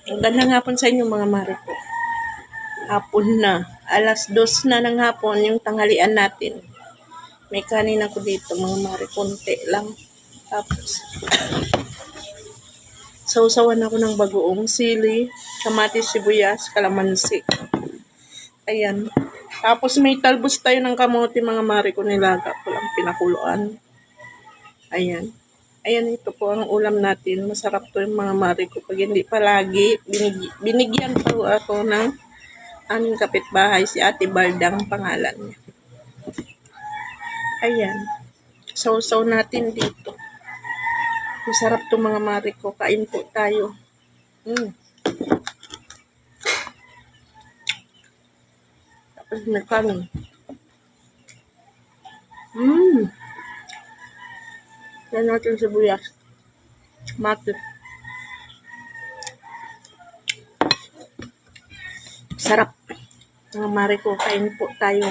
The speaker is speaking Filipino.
Magandang hapon sa inyo mga mare ko. Hapon na. Alas 2 na ng hapon yung tanghalian natin. May kanin ako dito mga mare. Konti lang. Tapos, sausawan ako ng bagoong sili, kamatis, sibuyas, kalamansi. Ayan. Tapos may talbos tayo ng kamote mga mare ko, nilaga ko lang pinakuluan. Ayan. Ayan, ito po ang ulam natin. Masarap to yung mga mare ko. Pag hindi palagi, binigyan po ako ng aming kapitbahay, si Ate Baldang pangalan niya. Ayan. Sausaw natin dito. Masarap to mga mare ko. Kain po tayo. Tapos may kanin. Yan natin sibuyas. Mati. Sarap. Mga mare ko, kain po tayo.